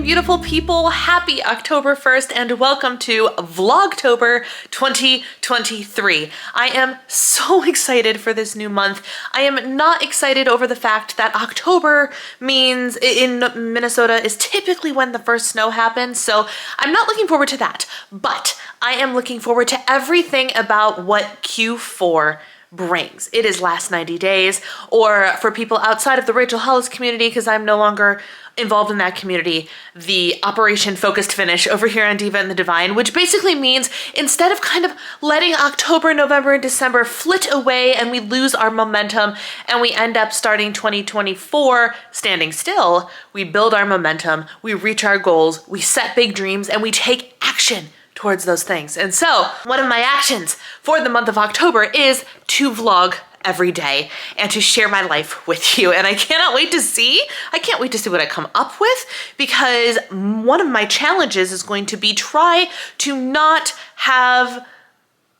beautiful people. Happy October 1st and welcome to Vlogtober 2023. I am so excited for this new month. I am not excited over the fact that October means in Minnesota is typically when the first snow happens, so I'm not looking forward to that. But I am looking forward to everything about what Q4 brings. It is last 90 days, or for people outside of the Rachel Hollis community, because I'm no longer involved in that community, the Operation Focused Finish over here on Diva and the Divine, which basically means instead of kind of letting October, November, and December flit away and we lose our momentum and we end up starting 2024 standing still, we build our momentum, we reach our goals, we set big dreams, and we take action towards those things. And so one of my actions for the month of October is to vlog every day and to share my life with you. And I can't wait to see what I come up with, because one of my challenges is going to be try to not have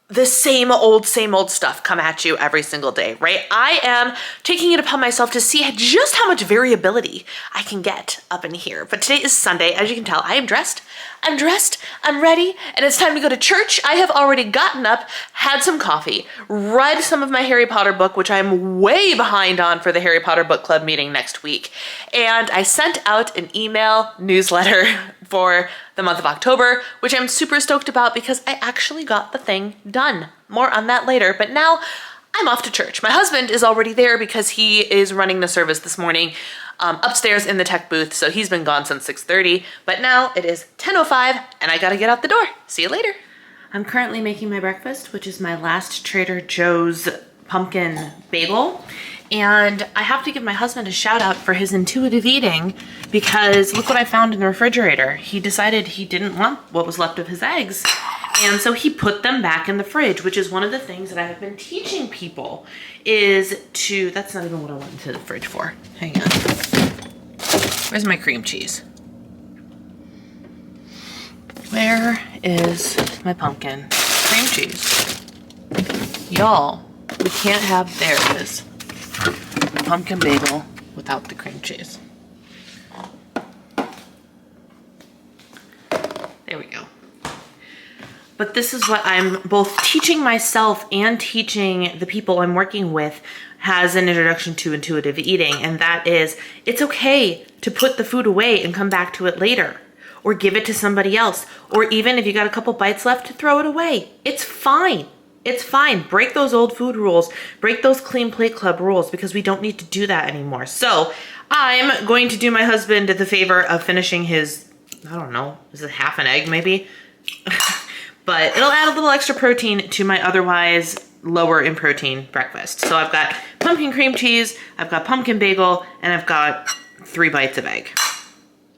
the same old stuff come at you every single day, right? I am taking it upon myself to see just how much variability I can get up in here. But today is Sunday. As you can tell, I am dressed, I'm ready, and it's time to go to church. I have already gotten up, had some coffee, read some of my Harry Potter book, which I'm way behind on for the Harry Potter book club meeting next week. And I sent out an email newsletter for the month of October, which I'm super stoked about because I actually got the thing done. More on that later, but now I'm off to church. My husband is already there because he is running the service this morning upstairs in the tech booth, so he's been gone since 6:30, but now it is 10:05 and I gotta get out the door. See you later. I'm currently making my breakfast, which is my last Trader Joe's pumpkin bagel. And I have to give my husband a shout out for his intuitive eating, because look what I found in the refrigerator. He decided he didn't want what was left of his eggs. And so he put them back in the fridge, which is one of the things that I have been teaching people is to, that's not even what I went into the fridge for. Hang on. Where's my cream cheese? Where is my pumpkin cream cheese? Y'all, we can't have, there it is. Pumpkin bagel without the cream cheese. There we go. But this is what I'm both teaching myself and teaching the people I'm working with as an introduction to intuitive eating, and that is it's okay to put the food away and come back to it later, or give it to somebody else, or even if you got a couple bites left, to throw it away. It's fine. It's fine. Break those old food rules. Break those clean plate club rules, because we don't need to do that anymore. So I'm going to do my husband the favor of finishing his, I don't know, is it half an egg maybe? But it'll add a little extra protein to my otherwise lower in protein breakfast. So I've got pumpkin cream cheese, I've got pumpkin bagel, and I've got 3 bites of egg.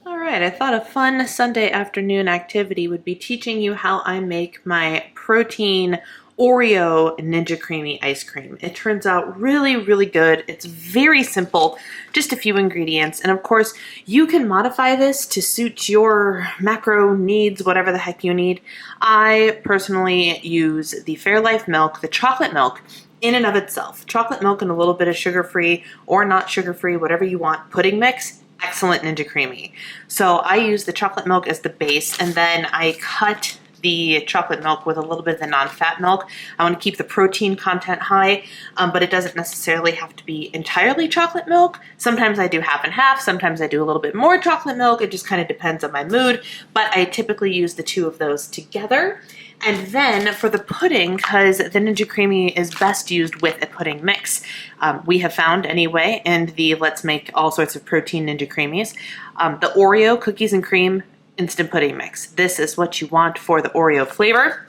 All right, I thought a fun Sunday afternoon activity would be teaching you how I make my protein Oreo Ninja Creami ice cream. It turns out really, really good. It's very simple, just a few ingredients. And of course, you can modify this to suit your macro needs, whatever the heck you need. I personally use the Fairlife milk, the chocolate milk, in and of itself. Chocolate milk and a little bit of sugar-free or not sugar-free, whatever you want, pudding mix. Excellent Ninja Creami. So I use the chocolate milk as the base, and then I cut the chocolate milk with a little bit of the non-fat milk. I want to keep the protein content high, but it doesn't necessarily have to be entirely chocolate milk. Sometimes I do half and half. Sometimes I do a little bit more chocolate milk. It just kind of depends on my mood, but I typically use the two of those together. And then for the pudding, because the Ninja Creami is best used with a pudding mix, we have found anyway, and the Let's Make All Sorts of Protein Ninja Creamis, the Oreo cookies and cream instant pudding mix. This is what you want for the Oreo flavor.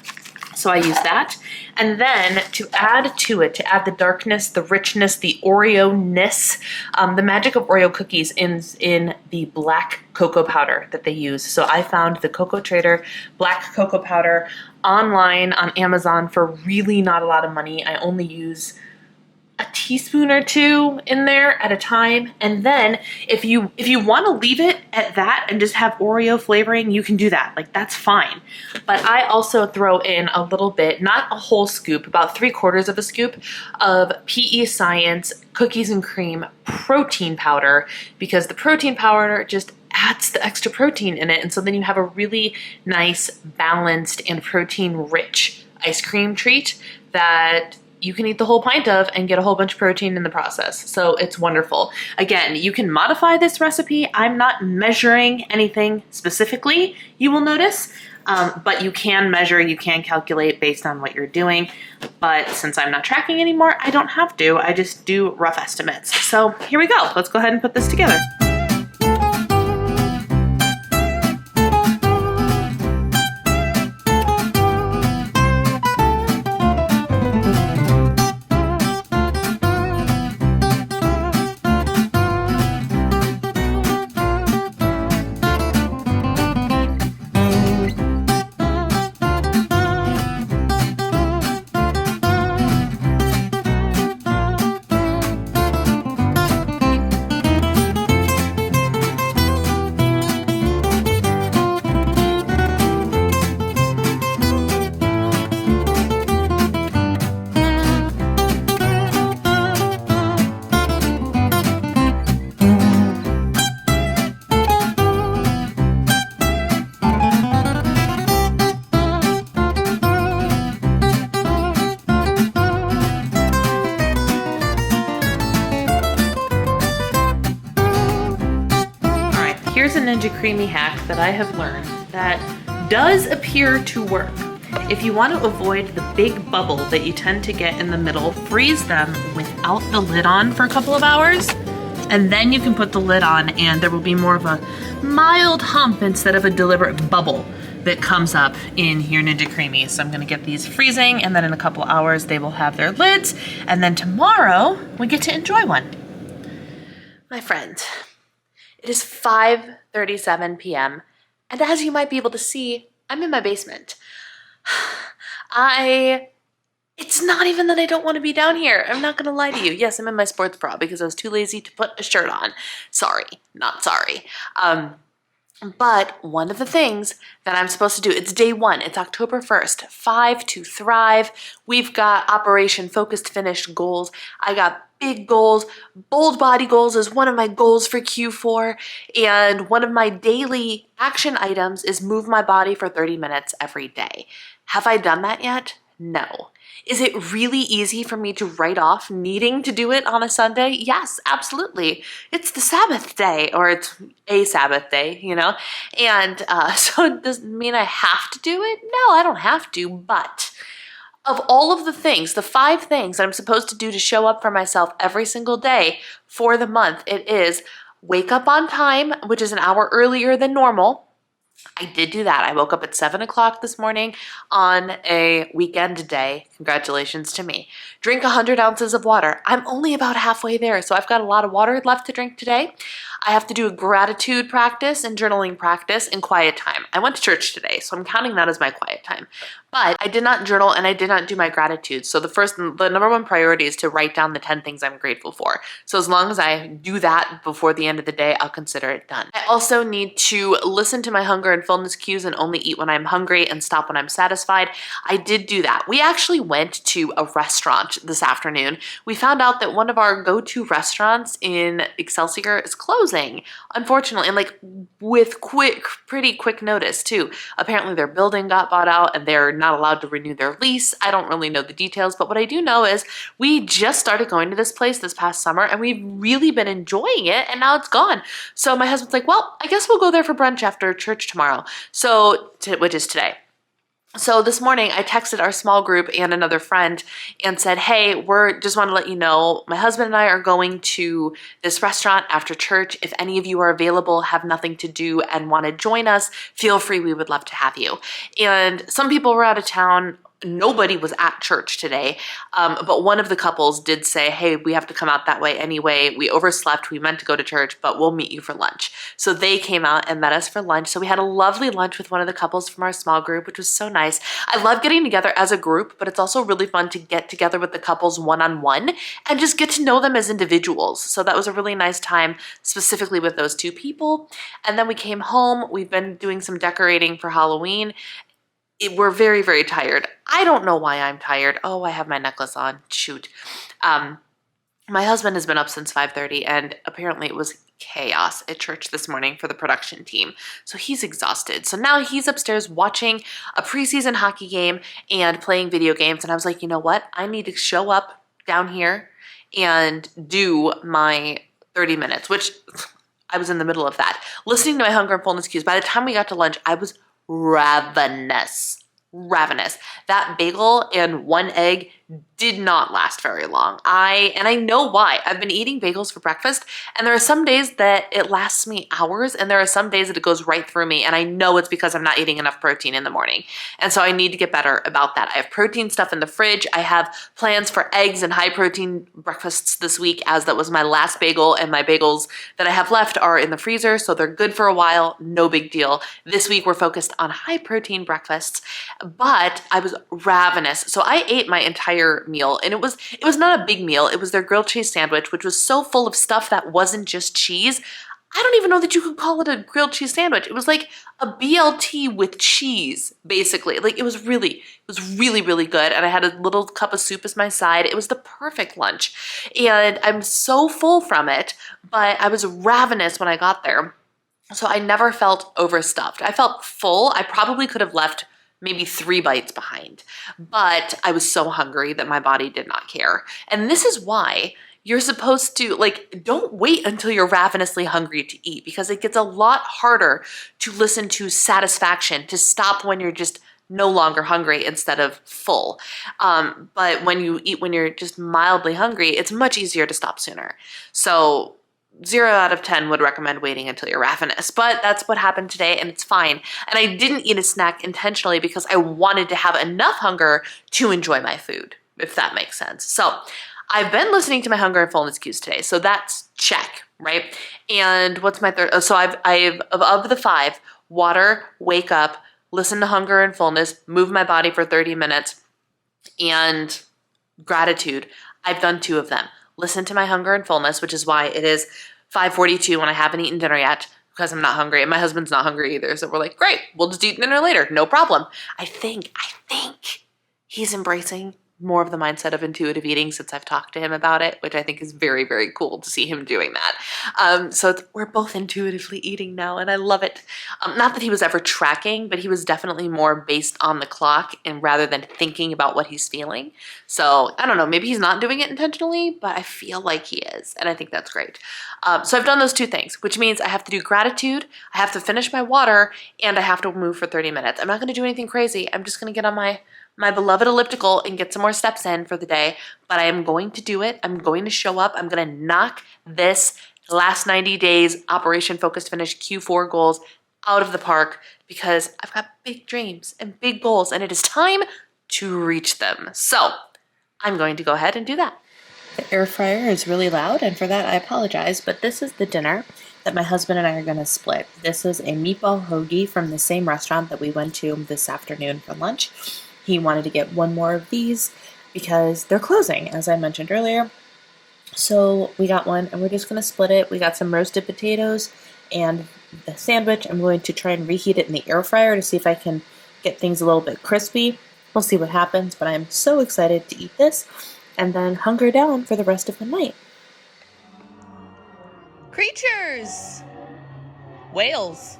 So I use that. And then to add to it, to add the darkness, the richness, the Oreo-ness, the magic of Oreo cookies in the black cocoa powder that they use. So I found the Cocoa Trader black cocoa powder online on Amazon for really not a lot of money. I only use a teaspoon or two in there at a time. And then if you want to leave it at that and just have Oreo flavoring, you can do that. Like, that's fine. But I also throw in a little bit, not a whole scoop, about 3/4 of a scoop of PE Science cookies and cream protein powder, because the protein powder just adds the extra protein in it. And so then you have a really nice, balanced, and protein-rich ice cream treat that you can eat the whole pint of and get a whole bunch of protein in the process. So it's wonderful. Again, you can modify this recipe. I'm not measuring anything specifically, you will notice, but you can measure, you can calculate based on what you're doing. But since I'm not tracking anymore, I don't have to. I just do rough estimates. So here we go. Let's go ahead and put this together. Here's a Ninja Creami hack that I have learned that does appear to work. If you want to avoid the big bubble that you tend to get in the middle, freeze them without the lid on for a couple of hours, and then you can put the lid on and there will be more of a mild hump instead of a deliberate bubble that comes up in your Ninja Creami. So I'm gonna get these freezing, and then in a couple hours they will have their lids, and then tomorrow we get to enjoy one. My friends, it is 5:37 p.m. and as you might be able to see, I'm in my basement. It's not even that I don't want to be down here. I'm not gonna lie to you. Yes, I'm in my sports bra because I was too lazy to put a shirt on. Sorry, not sorry. But one of the things that I'm supposed to do, it's day one, it's October 1st, 5 to Thrive. We've got Operation Focused Finished goals. I got big goals. Bold body goals is one of my goals for Q4. And one of my daily action items is move my body for 30 minutes every day. Have I done that yet? No. Is it really easy for me to write off needing to do it on a Sunday? Yes, absolutely. It's the Sabbath day, or it's a Sabbath day, you know? And so does it mean I have to do it? No, I don't have to, but of all of the things, the 5 things that I'm supposed to do to show up for myself every single day for the month, it is wake up on time, which is an hour earlier than normal. I did do that. I woke up at 7 o'clock this morning on a weekend day. Congratulations to me. Drink 100 ounces of water. I'm only about halfway there, so I've got a lot of water left to drink today. I have to do a gratitude practice and journaling practice and quiet time. I went to church today, so I'm counting that as my quiet time. But I did not journal and I did not do my gratitude. So the number one priority is to write down the 10 things I'm grateful for. So as long as I do that before the end of the day, I'll consider it done. I also need to listen to my hunger and fullness cues and only eat when I'm hungry and stop when I'm satisfied. I did do that. We actually went to a restaurant this afternoon. We found out that one of our go-to restaurants in Excelsior is closing, unfortunately, and like with pretty quick notice too. Apparently their building got bought out and they're not allowed to renew their lease. I don't really know the details, but what I do know is we just started going to this place this past summer and we've really been enjoying it, and now it's gone. So my husband's like, well, I guess we'll go there for brunch after church tomorrow. Which is today. So this morning I texted our small group and another friend and said, hey, just want to let you know, my husband and I are going to this restaurant after church. If any of you are available, have nothing to do and want to join us, feel free. We would love to have you. And some people were out of town. Nobody was at church today, but one of the couples did say, hey, we have to come out that way anyway. We overslept. We meant to go to church, but we'll meet you for lunch. So they came out and met us for lunch. So we had a lovely lunch with one of the couples from our small group, which was so nice. I love getting together as a group, but it's also really fun to get together with the couples one-on-one and just get to know them as individuals. So that was a really nice time specifically with those 2 people. And then we came home. We've been doing some decorating for Halloween. We're very, very tired. I don't know why I'm tired. Oh, I have my necklace on. Shoot. My husband has been up since 5:30 and apparently it was chaos at church this morning for the production team. So he's exhausted. So now he's upstairs watching a preseason hockey game and playing video games. And I was like, you know what? I need to show up down here and do my 30 minutes, which I was in the middle of that. Listening to my hunger and fullness cues. By the time we got to lunch, I was ravenous. Ravenous. That bagel and one egg did not last very long. I know why. I've been eating bagels for breakfast, and there are some days that it lasts me hours, and there are some days that it goes right through me, and I know it's because I'm not eating enough protein in the morning. And so I need to get better about that. I have protein stuff in the fridge. I have plans for eggs and high protein breakfasts this week, as that was my last bagel, and my bagels that I have left are in the freezer, so they're good for a while. No big deal. This week we're focused on high protein breakfasts, but I was ravenous. So I ate my entire meal, and it was not a big meal. It was their grilled cheese sandwich, which was so full of stuff that wasn't just cheese. I don't even know that you could call it a grilled cheese sandwich. It was like a BLT with cheese, basically. Like it was really, really good. And I had a little cup of soup as my side. It was the perfect lunch. And I'm so full from it, but I was ravenous when I got there. So I never felt overstuffed. I felt full. I probably could have left maybe 3 bites behind, but I was so hungry that my body did not care. And this is why you're supposed to, like, don't wait until you're ravenously hungry to eat, because it gets a lot harder to listen to satisfaction, to stop when you're just no longer hungry instead of full. But when you eat when you're just mildly hungry, it's much easier to stop sooner. So 0 out of 10 would recommend waiting until you're ravenous, but that's what happened today, and it's fine. And I didn't eat a snack intentionally because I wanted to have enough hunger to enjoy my food, if that makes sense. So I've been listening to my hunger and fullness cues today, so that's check, right? And what's my third? So I've of the 5, water, wake up, listen to hunger and fullness, move my body for 30 minutes, and gratitude. I've done 2 of them. Listen to my hunger and fullness, which is why it is 5:42 when I haven't eaten dinner yet, because I'm not hungry, and my husband's not hungry either. So we're like, great, we'll just eat dinner later, no problem. I think he's embracing more of the mindset of intuitive eating since I've talked to him about it, which I think is very, very cool to see him doing that. So we're both intuitively eating now, and I love it. Not that he was ever tracking, but he was definitely more based on the clock and rather than thinking about what he's feeling. So I don't know, maybe he's not doing it intentionally, but I feel like he is, and I think that's great. So I've done those 2 things, which means I have to do gratitude, I have to finish my water, and I have to move for 30 minutes. I'm not gonna do anything crazy. I'm just gonna get on my beloved elliptical and get some more steps in for the day, but I am going to do it. I'm going to show up. I'm going to knock this last 90 days Operation Focus Finish Q4 goals out of the park, because I've got big dreams and big goals, and it is time to reach them. So I'm going to go ahead and do that. The air fryer is really loud, and for that I apologize, but this is the dinner that my husband and I are going to split. This is a meatball hoagie from the same restaurant that we went to this afternoon for lunch. He wanted to get 1 more of these because they're closing, as I mentioned earlier. So we got 1, and we're just going to split it. We got some roasted potatoes and the sandwich. I'm going to try and reheat it in the air fryer to see if I can get things a little bit crispy. We'll see what happens, but I'm so excited to eat this and then hunker down for the rest of the night. Creatures! Whales.